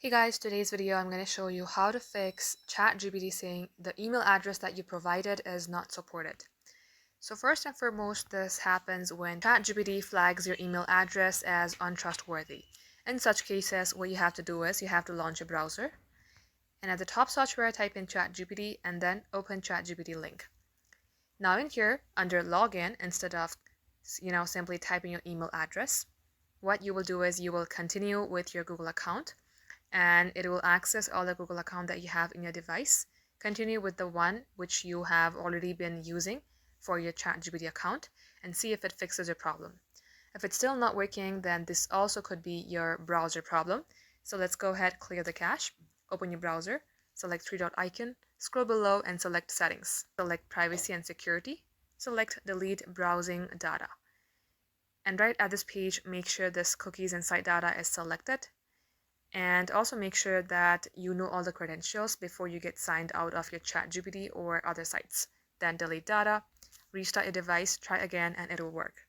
Hey guys, today's video I'm going to show you how to fix ChatGPT saying the email address that you provided is not supported. So first and foremost, this happens when ChatGPT flags your email address as untrustworthy. In such cases, what you have to do is you have to launch a browser, and at the top search bar type in ChatGPT and then open ChatGPT link. Now in here, under login, instead of simply typing your email address, what you will do is you will continue with your Google account, and it will access all the Google account that you have in your device. Continue with the one which you have already been using for your ChatGPT account and see if it fixes your problem. If it's still not working, then this also could be your browser problem. So let's go ahead, clear the cache, open your browser, select three-dot icon, scroll below and select settings. Select privacy and security, select delete browsing data. And right at this page, make sure this cookies and site data is selected. And also make sure that you know all the credentials before you get signed out of your ChatGPT or other sites. Then delete data, restart your device, try again, and it will work.